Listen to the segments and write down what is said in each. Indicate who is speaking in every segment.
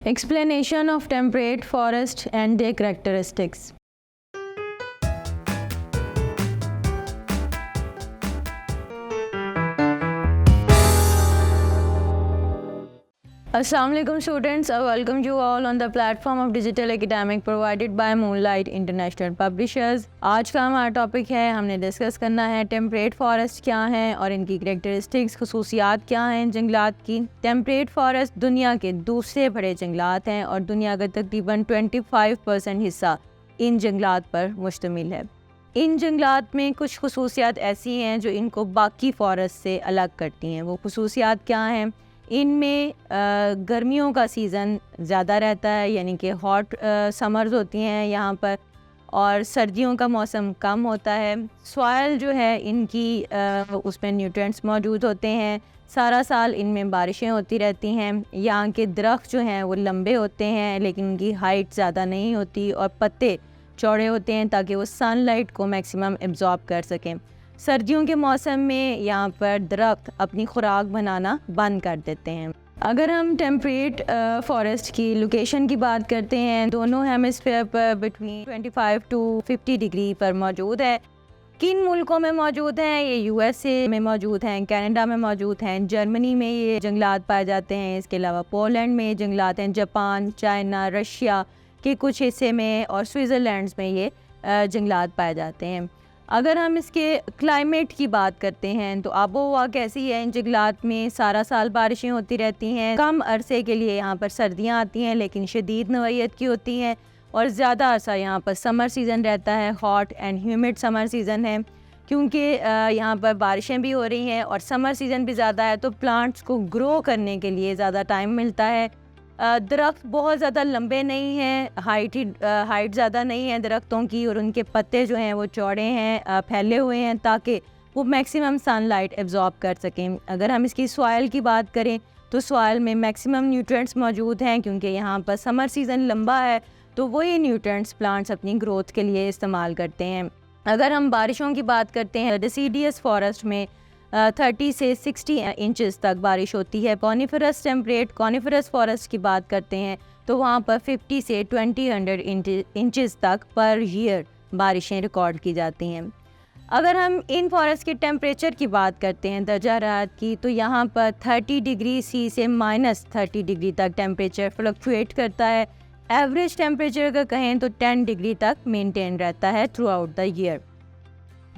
Speaker 1: Explanation of temperate forest and their characteristics. Assalamualaikum students, I welcome you all on the platform of digital academic provided by Moonlight International Publishers. आज का हमारा topic है, हमने discuss करना है temperate forest क्या हैं और इनकी करेक्टरिस्टिक्स खसूसियात क्या हैं जंगलात की। टेम्परेट फॉरेस्ट दुनिया के दूसरे बड़े जंगलात हैं और दुनिया का तकरीबन 25% हिस्सा इन जंगलात पर मुश्तमिल है। इन जंगलात में कुछ खसूसियात ऐसी हैं जो इनको बाकी फॉरेस्ट से अलग करती हैं। वो खसूसियात क्या हैं? इनमें गर्मियों का सीज़न ज़्यादा रहता है, यानी कि हॉट समर्स होती हैं यहाँ पर, और सर्दियों का मौसम कम होता है। सॉइल जो है इनकी उसमें न्यूट्रिएंट्स मौजूद होते हैं, सारा साल इनमें बारिशें होती रहती हैं। यहाँ के दरख्त जो हैं वो लंबे होते हैं लेकिन उनकी हाइट ज़्यादा नहीं होती और पत्ते चौड़े होते हैं ताकि वो सनलाइट को मैक्सिमम एब्जॉर्ब कर सकें। सर्दियों के मौसम में यहाँ पर दरख्त अपनी खुराक बनाना बंद कर देते हैं। अगर हम टेम्परेट फॉरेस्ट की लोकेशन की बात करते हैं, दोनों हेमिस्फीयर पर बिटवीन 25 to 50 डिग्री पर मौजूद है। किन मुल्कों में मौजूद हैं? ये यूएसए में मौजूद हैं, कनाडा में मौजूद हैं, जर्मनी में ये जंगलात पाए जाते हैं। इसके अलावा पोलैंड में जंगलात हैं, जापान, चाइना, रशिया के कुछ हिस्से में और स्विट्ज़रलैंड में ये जंगलात पाए जाते हैं। अगर हम इसके क्लाइमेट की बात करते हैं तो आबो हवा कैसी है? इन जंगलात में सारा साल बारिशें होती रहती हैं। कम अरसे के लिए यहाँ पर सर्दियाँ आती हैं लेकिन शदीद नौइयत की होती हैं और ज़्यादा अरसा यहाँ पर समर सीज़न रहता है। Hot and humid summer season है क्योंकि यहाँ पर बारिशें भी हो रही हैं और समर सीज़न भी ज़्यादा है तो प्लांट्स को ग्रो करने के लिए ज़्यादा टाइम मिलता है। दरख्त बहुत ज़्यादा लंबे नहीं हैं, हाइट ज़्यादा नहीं है दरख्तों की, और उनके पत्ते जो हैं वो चौड़े हैं, फैले हुए हैं ताकि वो मैक्सिमम सनलाइट एब्जॉर्ब कर सकें। अगर हम इसकी सॉइल की बात करें तो सॉइल में मैक्सिमम न्यूट्रिएंट्स मौजूद हैं क्योंकि यहाँ पर समर सीज़न लंबा है तो वही न्यूट्रिएंट्स प्लांट्स अपनी ग्रोथ के लिए इस्तेमाल करते हैं। अगर हम बारिशों की बात करते हैं, डिसीडियस फॉरेस्ट में 30 से 60 इंचेस तक बारिश होती है। कॉनिफरस टेम्परेट कॉनिफरस फॉरेस्ट की बात करते हैं तो वहाँ पर 50 से 20 इंचेस तक पर ईयर बारिशें रिकॉर्ड की जाती हैं। अगर हम इन फॉरेस्ट के टेम्परेचर की बात करते हैं दर्जा हरारत की, तो यहाँ पर 30 डिग्री सी से -30 डिग्री तक टेम्परेचर फ्लक्चुएट करता है। एवरेज टेम्परेचर अगर कहें तो 10 डिग्री तक मेंटेन रहता है through out the year.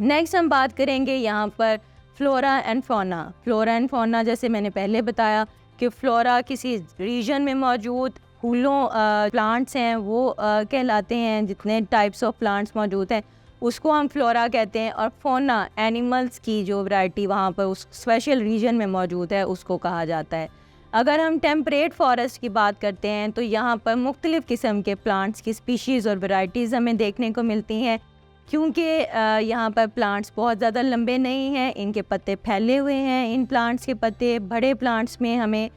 Speaker 1: Next हम बात करेंगे यहाँ पर flora and fauna. Flora and fauna जैसे मैंने पहले बताया कि फ्लोरा किसी रीजन में मौजूद फूलों प्लांट्स हैं वो कहलाते हैं। जितने टाइप्स ऑफ प्लांट्स मौजूद हैं उसको हम फ्लोरा कहते हैं, और फौना एनिमल्स की जो वैरायटी वहाँ पर उस स्पेशल रीजन में मौजूद है उसको कहा जाता है। अगर हम टेम्परेट फॉरेस्ट की बात करते हैं तो यहाँ पर मुख्तलिफ़ किस्म के प्लांट्स की स्पीशीज़ और वैरायटीज़ हमें देखने को मिलती हैं क्योंकि यहाँ पर प्लांट्स बहुत ज़्यादा लंबे नहीं हैं, इनके पत्ते फैले हुए हैं। इन प्लांट्स के पत्ते बड़े प्लांट्स में हमें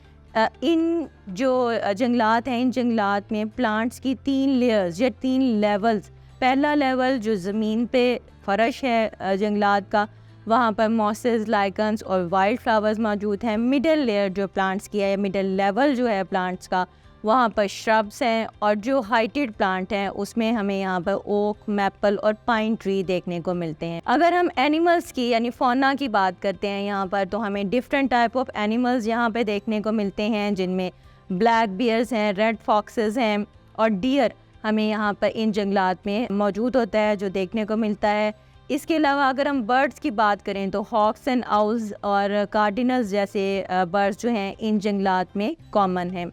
Speaker 1: इन जो जंगलात हैं इन जंगलात में प्लांट्स की 3 लेयर्स या 3 लेवल्स। पहला लेवल जो ज़मीन पे फर्श है जंगलात का, वहाँ पर मॉसेस, लाइकन्स और वाइल्ड फ्लावर्स मौजूद हैं। मिडल लेयर जो प्लांट्स की है, मिडल लेवल जो है प्लांट्स का, वहाँ पर श्रब्स हैं, और जो हाइटेड प्लांट हैं उसमें हमें यहाँ पर ओक, मैपल और पाइन ट्री देखने को मिलते हैं। अगर हम एनिमल्स की यानी फौना की बात करते हैं यहाँ पर तो हमें डिफरेंट टाइप ऑफ एनिमल्स यहाँ पे देखने को मिलते हैं जिनमें ब्लैक बियर्स हैं, रेड फॉक्सेस हैं और डियर हमें यहाँ पर इन जंगलात में मौजूद होता है जो देखने को मिलता है। इसके अलावा अगर हम बर्ड्स की बात करें तो हॉक्स एंड आउल्स और कार्डिनल्स जैसे बर्ड्स जो हैं इन जंगलात में कॉमन हैं।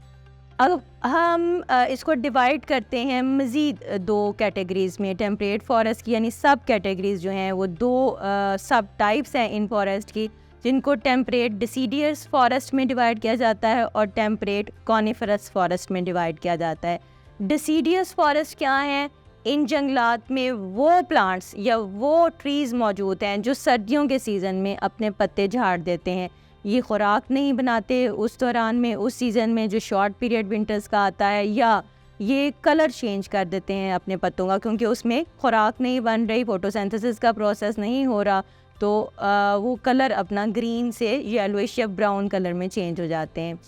Speaker 1: अब हम इसको डिवाइड करते हैं मज़ीद 2 कैटेगरीज़ में टेम्परेट फॉरेस्ट की, यानी सब कैटेगरीज़ जो हैं वो 2 सब टाइप्स हैं इन फॉरेस्ट की, जिनको टेम्परेट डिसीडियस फॉरेस्ट में डिवाइड किया जाता है और टेम्परेट कॉनिफरस फॉरेस्ट में डिवाइड किया जाता है। डिसीडियस फॉरेस्ट क्या हैं? इन जंगलात में वो प्लांट्स या वो ट्रीज़ मौजूद हैं जो सर्दियों के सीज़न में अपने पत्ते झाड़ देते हैं। ये खुराक नहीं बनाते उस दौरान में, उस सीज़न में जो शॉर्ट पीरियड विंटर्स का आता है, या ये कलर चेंज कर देते हैं अपने पत्तों का क्योंकि उसमें खुराक नहीं बन रही, फोटोसिंथेसिस का प्रोसेस नहीं हो रहा, तो वो कलर अपना ग्रीन से येलोइश या ब्राउन कलर में चेंज हो जाते हैं।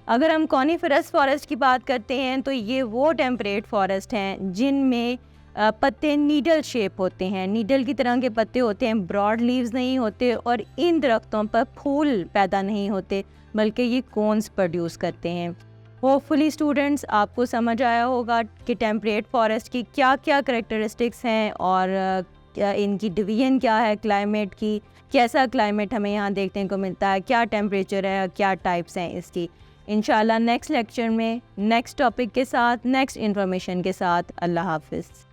Speaker 1: अगर हम कॉनिफरस फॉरेस्ट की बात करते हैं तो ये वो टेम्परेट फॉरेस्ट हैं जिनमें पत्ते नीडल शेप होते हैं, नीडल की तरह के पत्ते होते हैं, ब्रॉड लीव्स नहीं होते और इन दरख्तों पर फूल पैदा नहीं होते बल्कि ये कोन्स प्रोड्यूस करते हैं। होपफुली स्टूडेंट्स आपको समझ आया होगा कि टेम्परेट फॉरेस्ट की क्या क्या करेक्टरिस्टिक्स हैं और इनकी डिवीजन क्या है क्लाइमेट की, कैसा क्लाइमेट हमें यहाँ देखने को मिलता है, क्या टेम्परेचर है, क्या टाइप्स हैं इसकी। इंशाल्लाह नेक्स्ट लेक्चर में नेक्स्ट टॉपिक के साथ, नेक्स्ट इन्फॉर्मेशन के साथ। अल्लाह हाफिज़।